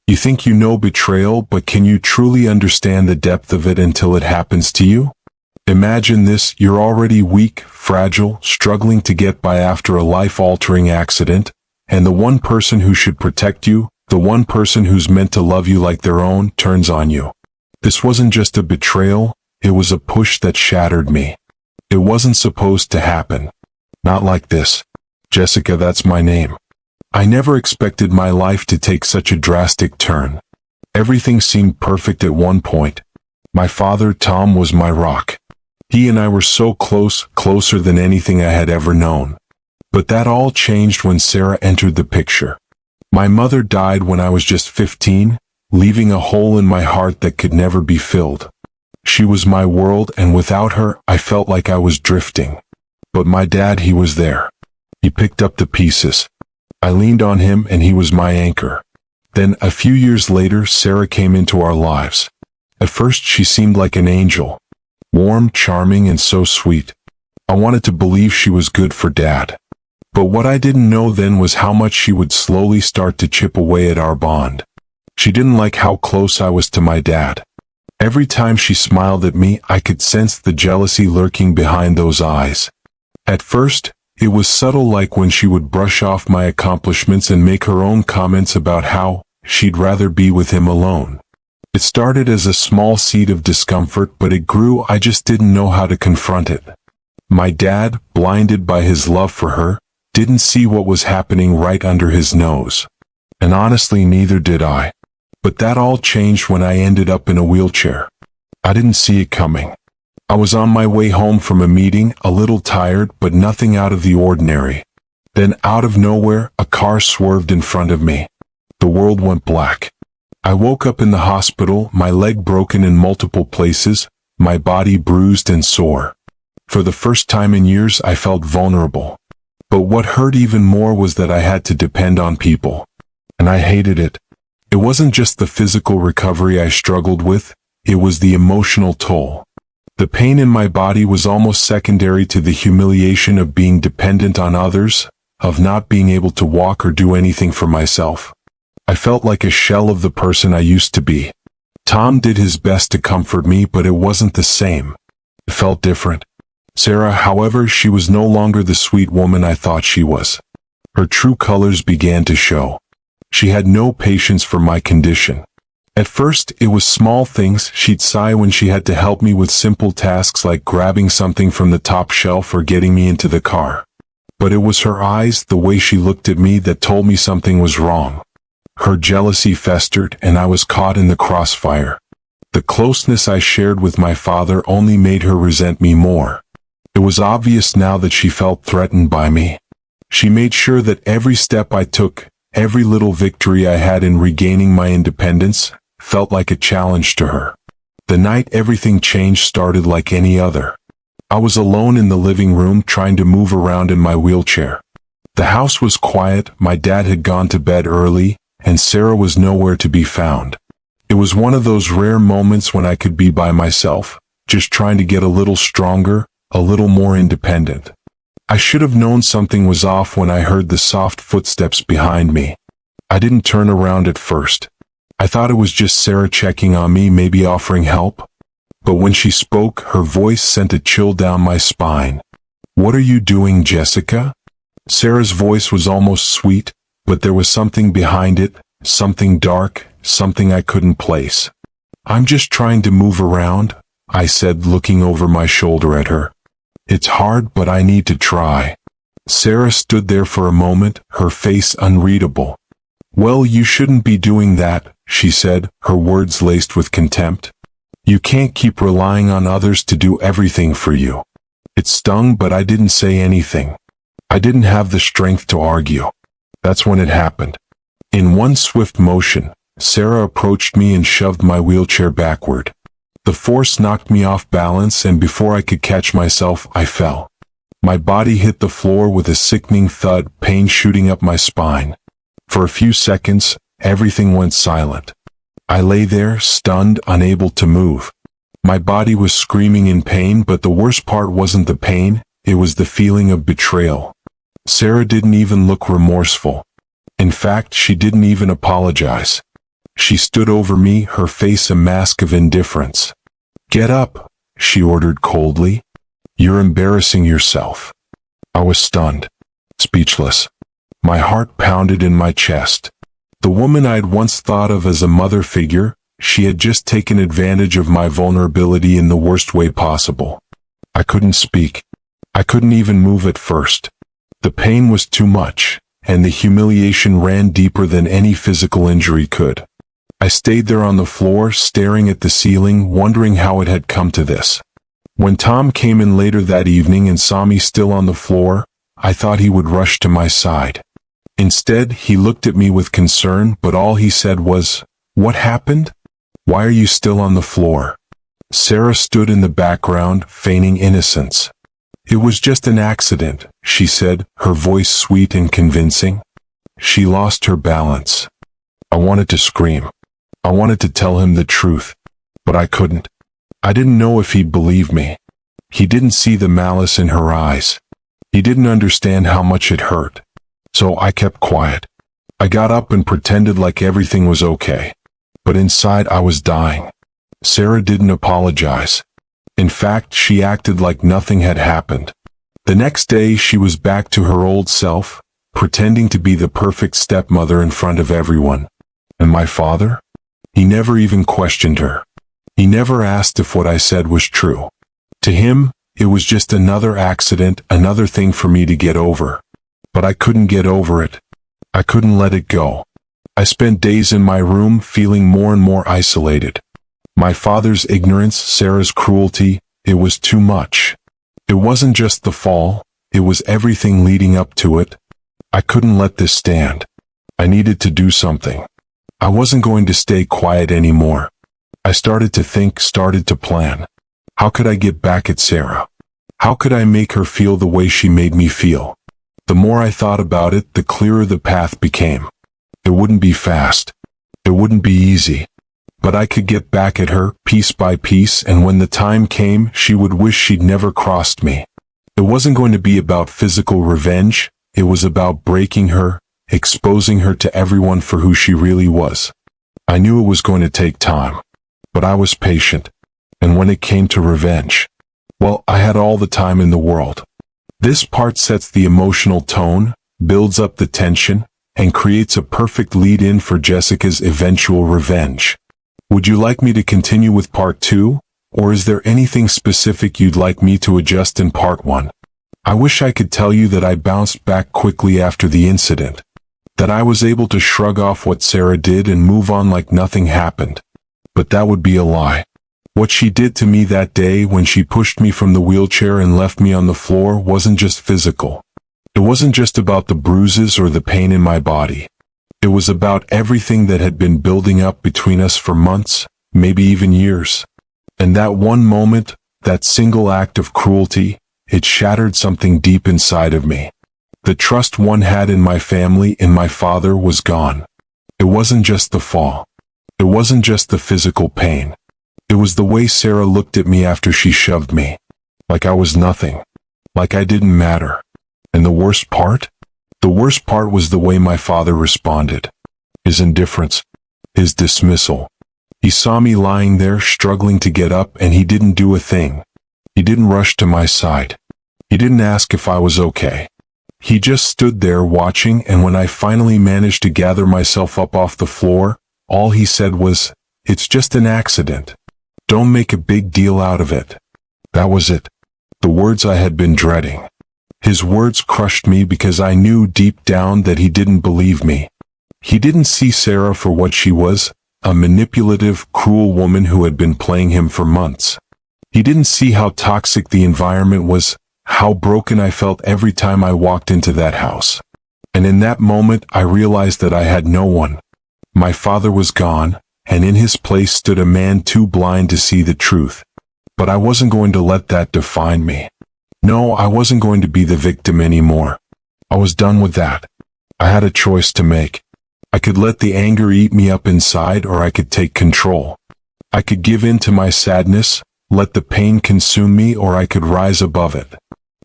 You think you know betrayal, but can you truly understand the depth of it until it happens to you? Imagine this: you're already weak, fragile, struggling to get by after a life-altering accident, and the one person who should protect you, the one person who's meant to love you like their own, turns on you. This wasn't just a betrayal, it was a push that shattered me. It wasn't supposed to happen. Not like this. Jessica, that's my name. I never expected my life to take such a drastic turn. Everything seemed perfect at one point. My father, Tom, was my rock. He and I were so close, closer than anything I had ever known. But that all changed when Sarah entered the picture. My mother died when I was just 15, leaving a hole in my heart that could never be filled. She was my world, and without her, I felt like I was drifting. But my dad, he was there. He picked up the pieces. I leaned on him, and he was my anchor. Then, a few years later, Sarah came into our lives. At first, she seemed like an angel. Warm, charming, and so sweet. I wanted to believe she was good for Dad. But what I didn't know then was how much she would slowly start to chip away at our bond. She didn't like how close I was to my dad. Every time she smiled at me, I could sense the jealousy lurking behind those eyes. At first, it was subtle, like when she would brush off my accomplishments and make her own comments about how she'd rather be with him alone. It started as a small seed of discomfort, but it grew. I just didn't know how to confront it. My dad, blinded by his love for her, didn't see what was happening right under his nose. And honestly, neither did I. But that all changed when I ended up in a wheelchair. I didn't see it coming. I was on my way home from a meeting, a little tired, but nothing out of the ordinary. Then, out of nowhere, a car swerved in front of me. The world went black. I woke up in the hospital, my leg broken in multiple places, my body bruised and sore. For the first time in years, I felt vulnerable. But what hurt even more was that I had to depend on people. And I hated it. It wasn't just the physical recovery I struggled with, it was the emotional toll. The pain in my body was almost secondary to the humiliation of being dependent on others, of not being able to walk or do anything for myself. I felt like a shell of the person I used to be. Tom did his best to comfort me, but it wasn't the same. It felt different. Sarah, however, she was no longer the sweet woman I thought she was. Her true colors began to show. She had no patience for my condition. At first, it was small things. She'd sigh when she had to help me with simple tasks like grabbing something from the top shelf or getting me into the car. But it was her eyes, the way she looked at me, that told me something was wrong. Her jealousy festered, and I was caught in the crossfire. The closeness I shared with my father only made her resent me more. It was obvious now that she felt threatened by me. She made sure that every step I took, every little victory I had in regaining my independence, felt like a challenge to her. The night everything changed started like any other. I was alone in the living room trying to move around in my wheelchair. The house was quiet, my dad had gone to bed early, and Sarah was nowhere to be found. It was one of those rare moments when I could be by myself, just trying to get a little stronger, a little more independent. I should have known something was off when I heard the soft footsteps behind me. I didn't turn around at first. I thought it was just Sarah checking on me, maybe offering help. But when she spoke, her voice sent a chill down my spine. "What are you doing, Jessica?" Sarah's voice was almost sweet, but there was something behind it, something dark, something I couldn't place. "I'm just trying to move around," I said, looking over my shoulder at her. "It's hard, but I need to try." Sarah stood there for a moment, her face unreadable. "Well, you shouldn't be doing that," she said, her words laced with contempt. "You can't keep relying on others to do everything for you." It stung, but I didn't say anything. I didn't have the strength to argue. That's when it happened. In one swift motion, Sarah approached me and shoved my wheelchair backward. The force knocked me off balance, and before I could catch myself, I fell. My body hit the floor with a sickening thud, pain shooting up my spine. For a few seconds, everything went silent. I lay there, stunned, unable to move. My body was screaming in pain, but the worst part wasn't the pain, it was the feeling of betrayal. Sarah didn't even look remorseful. In fact, she didn't even apologize. She stood over me, her face a mask of indifference. "Get up," she ordered coldly. "You're embarrassing yourself." I was stunned, speechless. My heart pounded in my chest. The woman I'd once thought of as a mother figure, she had just taken advantage of my vulnerability in the worst way possible. I couldn't speak. I couldn't even move at first. The pain was too much, and the humiliation ran deeper than any physical injury could. I stayed there on the floor, staring at the ceiling, wondering how it had come to this. When Tom came in later that evening and saw me still on the floor, I thought he would rush to my side. Instead, he looked at me with concern, but all he said was, "What happened? Why are you still on the floor?" Sarah stood in the background, feigning innocence. "It was just an accident," she said, her voice sweet and convincing. She lost her balance. I wanted to scream. I wanted to tell him the truth, but I couldn't. I didn't know if he'd believe me. He didn't see the malice in her eyes. He didn't understand how much it hurt. So I kept quiet. I got up and pretended like everything was okay. But inside I was dying. Sarah didn't apologize. In fact, she acted like nothing had happened. The next day she was back to her old self, pretending to be the perfect stepmother in front of everyone. And my father? He never even questioned her. He never asked if what I said was true. To him, it was just another accident, another thing for me to get over. But I couldn't get over it. I couldn't let it go. I spent days in my room feeling more and more isolated. My father's ignorance, Sarah's cruelty, it was too much. It wasn't just the fall, it was everything leading up to it. I couldn't let this stand. I needed to do something. I wasn't going to stay quiet anymore. I started to think, started to plan. How could I get back at Sarah? How could I make her feel the way she made me feel? The more I thought about it, the clearer the path became. It wouldn't be fast. It wouldn't be easy. But I could get back at her, piece by piece, and when the time came, she would wish she'd never crossed me. It wasn't going to be about physical revenge. It was about breaking her, exposing her to everyone for who she really was. I knew it was going to take time. But I was patient. And when it came to revenge, well, I had all the time in the world. This part sets the emotional tone, builds up the tension, and creates a perfect lead-in for Jessica's eventual revenge. Would you like me to continue with part 2, or is there anything specific you'd like me to adjust in part 1? I wish I could tell you that I bounced back quickly after the incident, that I was able to shrug off what Sarah did and move on like nothing happened. But that would be a lie. What she did to me that day when she pushed me from the wheelchair and left me on the floor wasn't just physical. It wasn't just about the bruises or the pain in my body. It was about everything that had been building up between us for months, maybe even years. And that one moment, that single act of cruelty, it shattered something deep inside of me. The trust one had in my family, in my father, was gone. It wasn't just the fall. It wasn't just the physical pain. It was the way Sarah looked at me after she shoved me. Like I was nothing. Like I didn't matter. And the worst part? The worst part was the way my father responded. His indifference. His dismissal. He saw me lying there, struggling to get up, and he didn't do a thing. He didn't rush to my side. He didn't ask if I was okay. He just stood there watching, and when I finally managed to gather myself up off the floor, all he said was, "It's just an accident. Don't make a big deal out of it." That was it. The words I had been dreading. His words crushed me because I knew deep down that he didn't believe me. He didn't see Sarah for what she was, a manipulative, cruel woman who had been playing him for months. He didn't see how toxic the environment was, how broken I felt every time I walked into that house. And in that moment, I realized that I had no one. My father was gone, and in his place stood a man too blind to see the truth. But I wasn't going to let that define me. No, I wasn't going to be the victim anymore. I was done with that. I had a choice to make. I could let the anger eat me up inside, or I could take control. I could give in to my sadness, let the pain consume me, or I could rise above it.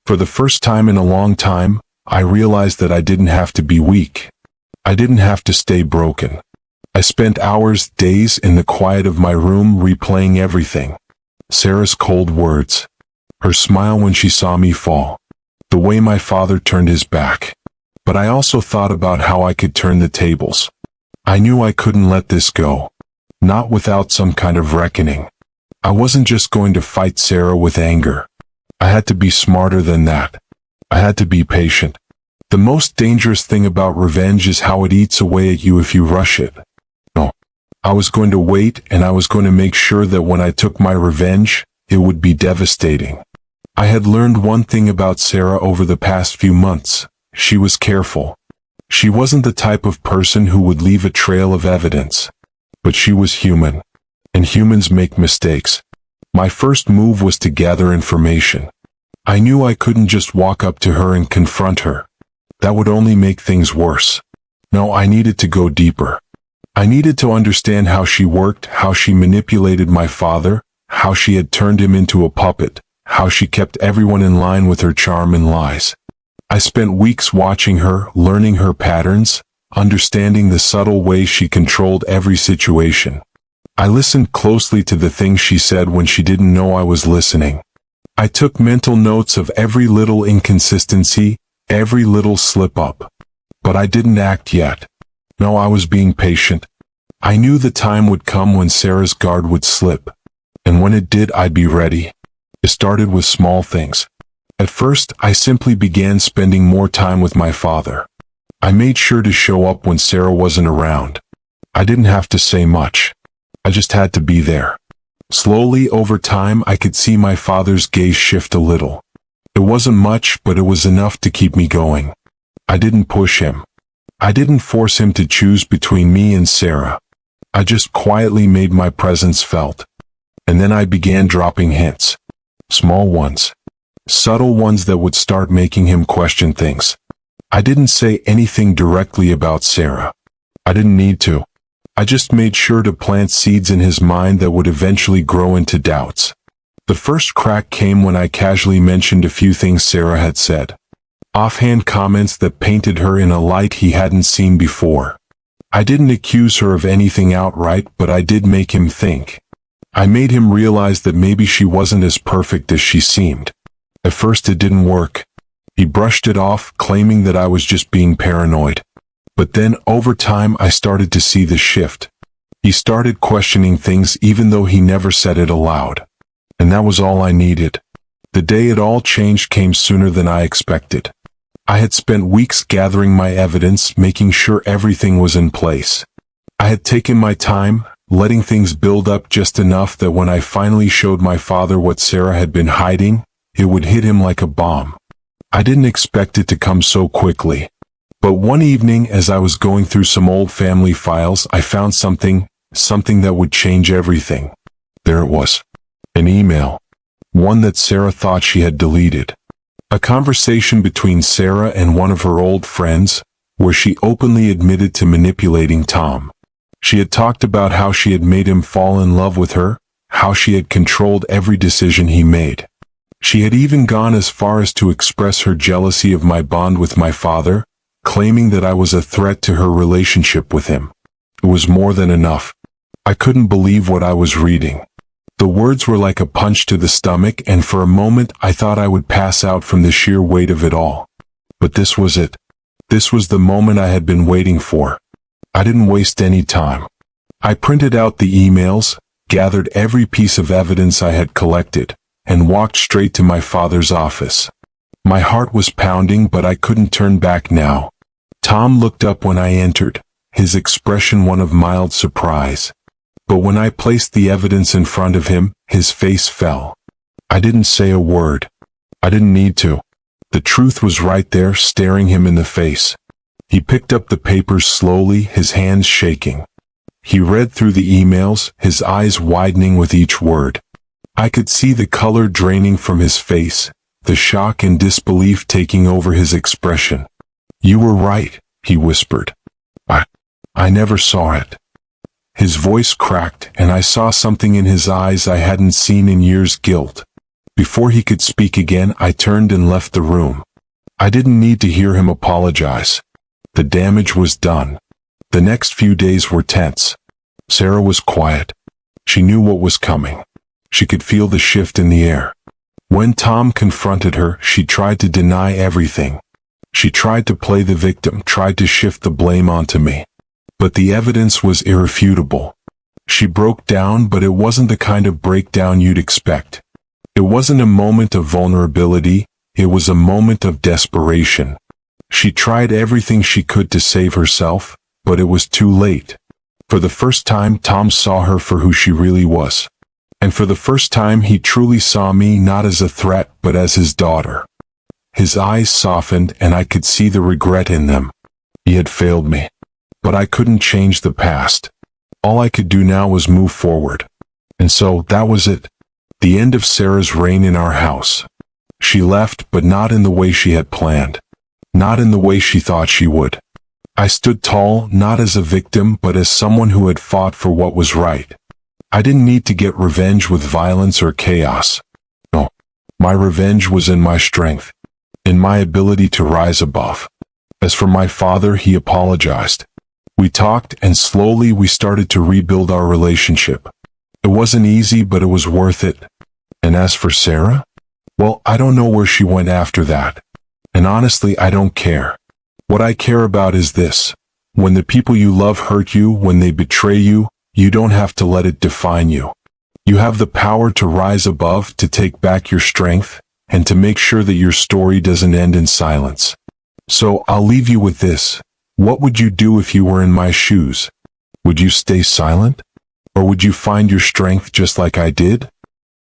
For the first time in a long time, I realized that I didn't have to be weak. I didn't have to stay broken. I spent hours, days in the quiet of my room replaying everything. Sarah's cold words, her smile when she saw me fall, the way my father turned his back. But I also thought about how I could turn the tables. I knew I couldn't let this go, not without some kind of reckoning. I wasn't just going to fight Sarah with anger. I had to be smarter than that. I had to be patient. The most dangerous thing about revenge is how it eats away at you if you rush it. No, I was going to wait, and I was going to make sure that when I took my revenge, it would be devastating. I had learned one thing about Sarah over the past few months. She was careful. She wasn't the type of person who would leave a trail of evidence. But she was human. And humans make mistakes. My first move was to gather information. I knew I couldn't just walk up to her and confront her. That would only make things worse. No, I needed to go deeper. I needed to understand how she worked, how she manipulated my father, how she had turned him into a puppet, how she kept everyone in line with her charm and lies. I spent weeks watching her, learning her patterns, understanding the subtle ways she controlled every situation. I listened closely to the things she said when she didn't know I was listening. I took mental notes of every little inconsistency, every little slip-up. But I didn't act yet. No, I was being patient. I knew the time would come when Sarah's guard would slip. And when it did, I'd be ready. It started with small things. At first, I simply began spending more time with my father. I made sure to show up when Sarah wasn't around. I didn't have to say much. I just had to be there. Slowly, over time, I could see my father's gaze shift a little. It wasn't much, but it was enough to keep me going. I didn't push him. I didn't force him to choose between me and Sarah. I just quietly made my presence felt. And then I began dropping hints. Small ones. Subtle ones that would start making him question things. I didn't say anything directly about Sarah. I didn't need to. I just made sure to plant seeds in his mind that would eventually grow into doubts. The first crack came when I casually mentioned a few things Sarah had said. Offhand comments that painted her in a light he hadn't seen before. I didn't accuse her of anything outright, but I did make him think. I made him realize that maybe she wasn't as perfect as she seemed. At first it didn't work. He brushed it off, claiming that I was just being paranoid. But then, over time, I started to see the shift. He started questioning things even though he never said it aloud. And that was all I needed. The day it all changed came sooner than I expected. I had spent weeks gathering my evidence, making sure everything was in place. I had taken my time, letting things build up just enough that when I finally showed my father what Sarah had been hiding, it would hit him like a bomb. I didn't expect it to come so quickly. But one evening, as I was going through some old family files, I found something that would change everything. There it was. An email. One that Sarah thought she had deleted. A conversation between Sarah and one of her old friends, where she openly admitted to manipulating Tom. She had talked about how she had made him fall in love with her, how she had controlled every decision he made. She had even gone as far as to express her jealousy of my bond with my father, claiming that I was a threat to her relationship with him. It was more than enough. I couldn't believe what I was reading. The words were like a punch to the stomach, and for a moment I thought I would pass out from the sheer weight of it all. But this was it. This was the moment I had been waiting for. I didn't waste any time. I printed out the emails, gathered every piece of evidence I had collected, and walked straight to my father's office. My heart was pounding, but I couldn't turn back now. Tom looked up when I entered, his expression one of mild surprise. But when I placed the evidence in front of him, his face fell. I didn't say a word. I didn't need to. The truth was right there, staring him in the face. He picked up the papers slowly, his hands shaking. He read through the emails, his eyes widening with each word. I could see the color draining from his face, the shock and disbelief taking over his expression. "You were right," he whispered. I never saw it." His voice cracked, and I saw something in his eyes I hadn't seen in years: guilt. Before he could speak again, I turned and left the room. I didn't need to hear him apologize. The damage was done. The next few days were tense. Sarah was quiet. She knew what was coming. She could feel the shift in the air. When Tom confronted her, she tried to deny everything. She tried to play the victim, tried to shift the blame onto me. But the evidence was irrefutable. She broke down, but it wasn't the kind of breakdown you'd expect. It wasn't a moment of vulnerability, it was a moment of desperation. She tried everything she could to save herself, but it was too late. For the first time, Tom saw her for who she really was. And for the first time, he truly saw me not as a threat, but as his daughter. His eyes softened, and I could see the regret in them. He had failed me. But I couldn't change the past. All I could do now was move forward. And so, that was it. The end of Sarah's reign in our house. She left, but not in the way she had planned. Not in the way she thought she would. I stood tall, not as a victim, but as someone who had fought for what was right. I didn't need to get revenge with violence or chaos. No. My revenge was in my strength. In my ability to rise above. As for my father, he apologized. We talked, and slowly we started to rebuild our relationship. It wasn't easy, but it was worth it. And as for Sarah? Well, I don't know where she went after that. And honestly, I don't care. What I care about is this. When the people you love hurt you, when they betray you, you don't have to let it define you. You have the power to rise above, to take back your strength, and to make sure that your story doesn't end in silence. So, I'll leave you with this. What would you do if you were in my shoes? Would you stay silent? Or would you find your strength just like I did?